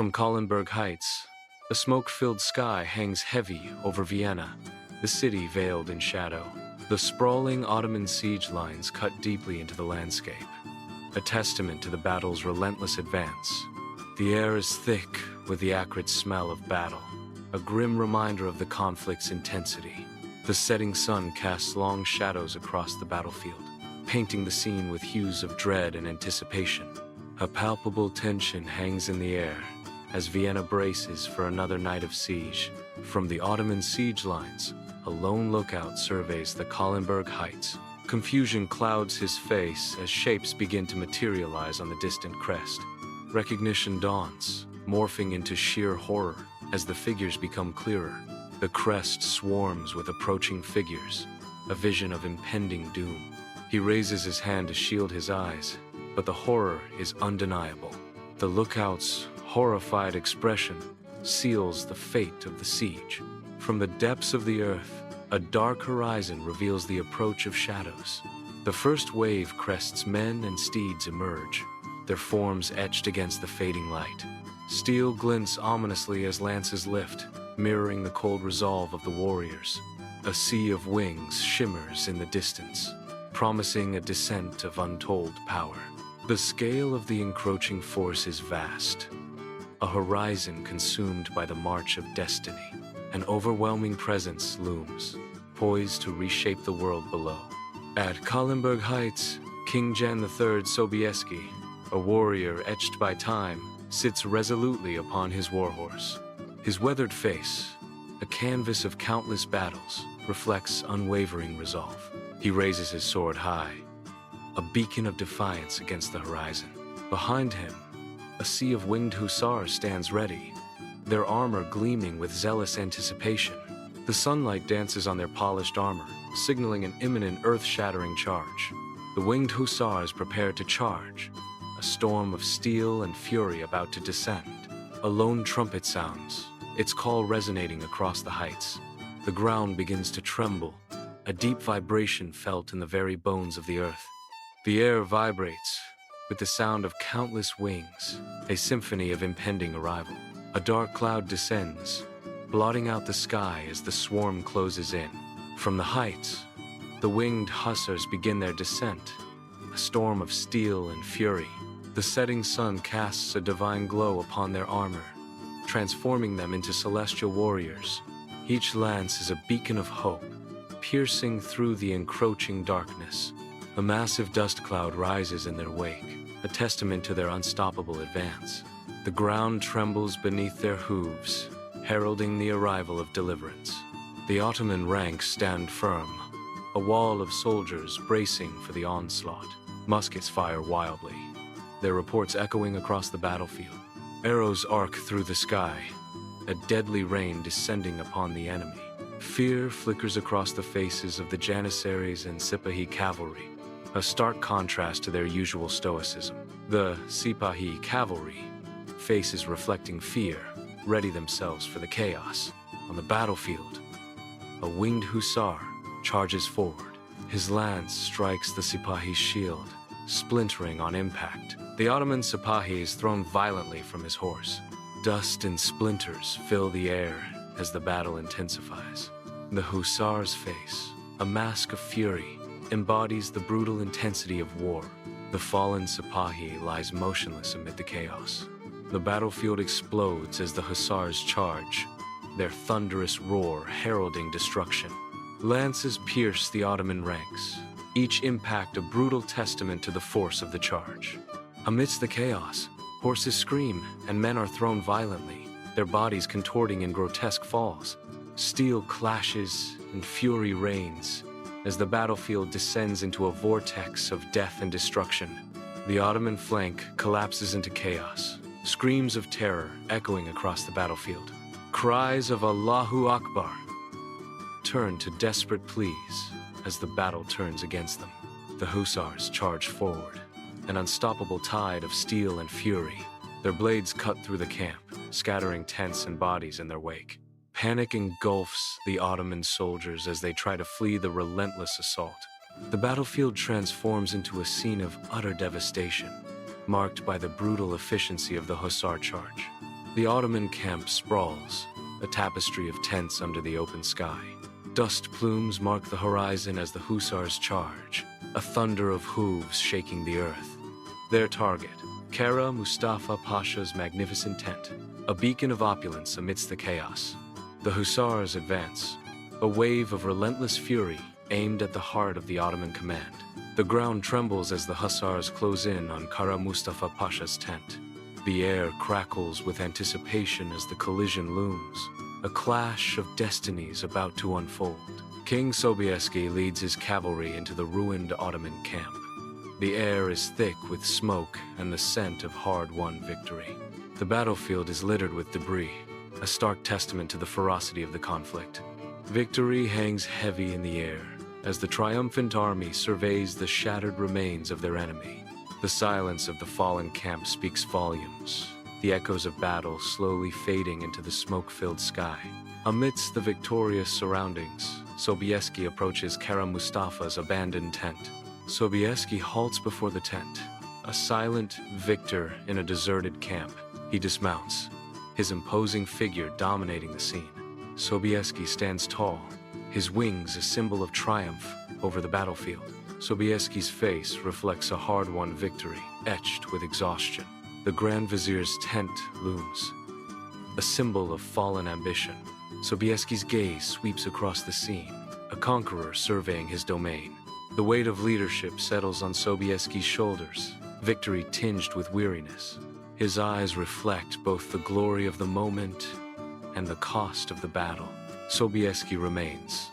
From Kahlenberg Heights, a smoke-filled sky hangs heavy over Vienna, the city veiled in shadow. The sprawling Ottoman siege lines cut deeply into the landscape, a testament to the battle's relentless advance. The air is thick with the acrid smell of battle, a grim reminder of the conflict's intensity. The setting sun casts long shadows across the battlefield, painting the scene with hues of dread and anticipation. A palpable tension hangs in the air as Vienna braces for another night of siege. From the Ottoman siege lines, a lone lookout surveys the Kahlenberg Heights. Confusion clouds his face as shapes begin to materialize on the distant crest. Recognition dawns, morphing into sheer horror as the figures become clearer. The crest swarms with approaching figures, a vision of impending doom. He raises his hand to shield his eyes, but the horror is undeniable. The lookout's horrified expression seals the fate of the siege. From the depths of the earth, a dark horizon reveals the approach of shadows. The first wave crests men and steeds emerge, their forms etched against the fading light. Steel glints ominously as lances lift, mirroring the cold resolve of the warriors. A sea of wings shimmers in the distance, promising a descent of untold power. The scale of the encroaching force is vast, a horizon consumed by the march of destiny. An overwhelming presence looms, poised to reshape the world below. At Kahlenberg Heights, King Jan III Sobieski, a warrior etched by time, sits resolutely upon his warhorse. His weathered face, a canvas of countless battles, reflects unwavering resolve. He raises his sword high, a beacon of defiance against the horizon. Behind him, a sea of winged hussars stands ready, their armor gleaming with zealous anticipation. The sunlight dances on their polished armor, signaling an imminent earth-shattering charge. The winged hussars prepare to charge, a storm of steel and fury about to descend. A lone trumpet sounds, its call resonating across the heights. The ground begins to tremble, a deep vibration felt in the very bones of the earth. The air vibrates with the sound of countless wings, a symphony of impending arrival. A dark cloud descends, blotting out the sky as the swarm closes in. From the heights, the winged hussars begin their descent, a storm of steel and fury. The setting sun casts a divine glow upon their armor, transforming them into celestial warriors. Each lance is a beacon of hope, piercing through the encroaching darkness. A massive dust cloud rises in their wake, a testament to their unstoppable advance. The ground trembles beneath their hooves, heralding the arrival of deliverance. The Ottoman ranks stand firm, a wall of soldiers bracing for the onslaught. Muskets fire wildly, their reports echoing across the battlefield. Arrows arc through the sky, a deadly rain descending upon the enemy. Fear flickers across the faces of the Janissaries and Sipahi cavalry, a stark contrast to their usual stoicism. The Sipahi cavalry, faces reflecting fear, ready themselves for the chaos. On the battlefield, a winged hussar charges forward. His lance strikes the Sipahi's shield, splintering on impact. The Ottoman Sipahi is thrown violently from his horse. Dust and splinters fill the air as the battle intensifies. The hussar's face, a mask of fury, embodies the brutal intensity of war. The fallen Sipahi lies motionless amid the chaos. The battlefield explodes as the hussars charge, their thunderous roar heralding destruction. Lances pierce the Ottoman ranks, each impact a brutal testament to the force of the charge. Amidst the chaos, horses scream and men are thrown violently, their bodies contorting in grotesque falls. Steel clashes and fury reigns as the battlefield descends into a vortex of death and destruction. The Ottoman flank collapses into chaos, screams of terror echoing across the battlefield. Cries of Allahu Akbar turn to desperate pleas as the battle turns against them. The hussars charge forward, an unstoppable tide of steel and fury. Their blades cut through the camp, scattering tents and bodies in their wake. Panic engulfs the Ottoman soldiers as they try to flee the relentless assault. The battlefield transforms into a scene of utter devastation, marked by the brutal efficiency of the hussar charge. The Ottoman camp sprawls, a tapestry of tents under the open sky. Dust plumes mark the horizon as the Hussars charge, a thunder of hooves shaking the earth. Their target, Kara Mustafa Pasha's magnificent tent, a beacon of opulence amidst the chaos. The Hussars advance, a wave of relentless fury aimed at the heart of the Ottoman command. The ground trembles as the Hussars close in on Kara Mustafa Pasha's tent. The air crackles with anticipation as the collision looms, a clash of destinies about to unfold. King Sobieski leads his cavalry into the ruined Ottoman camp. The air is thick with smoke and the scent of hard-won victory. The battlefield is littered with debris, a stark testament to the ferocity of the conflict. Victory hangs heavy in the air as the triumphant army surveys the shattered remains of their enemy. The silence of the fallen camp speaks volumes, the echoes of battle slowly fading into the smoke-filled sky. Amidst the victorious surroundings, Sobieski approaches Kara Mustafa's abandoned tent. Sobieski halts before the tent, a silent victor in a deserted camp. He dismounts, his imposing figure dominating the scene. Sobieski stands tall, his wings a symbol of triumph over the battlefield. Sobieski's face reflects a hard-won victory, etched with exhaustion. The Grand Vizier's tent looms, a symbol of fallen ambition. Sobieski's gaze sweeps across the scene, a conqueror surveying his domain. The weight of leadership settles on Sobieski's shoulders, victory tinged with weariness. His eyes reflect both the glory of the moment and the cost of the battle. Sobieski remains,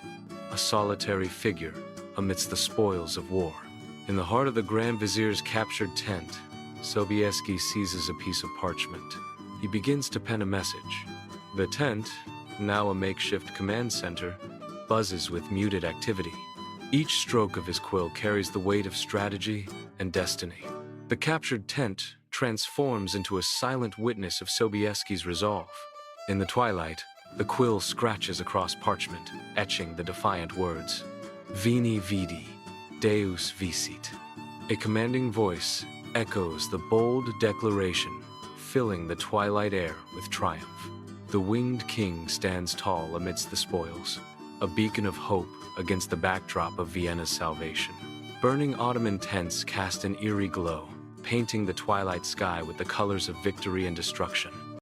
a solitary figure amidst the spoils of war. In the heart of the Grand Vizier's captured tent, Sobieski seizes a piece of parchment. He begins to pen a message. The tent, now a makeshift command center, buzzes with muted activity. Each stroke of his quill carries the weight of strategy and destiny. The captured tent transforms into a silent witness of Sobieski's resolve. In the twilight, the quill scratches across parchment, etching the defiant words, Veni Vidi, Deus Vicit. A commanding voice echoes the bold declaration, filling the twilight air with triumph. The winged king stands tall amidst the spoils, a beacon of hope against the backdrop of Vienna's salvation. Burning Ottoman tents cast an eerie glow, painting the twilight sky with the colors of victory and destruction.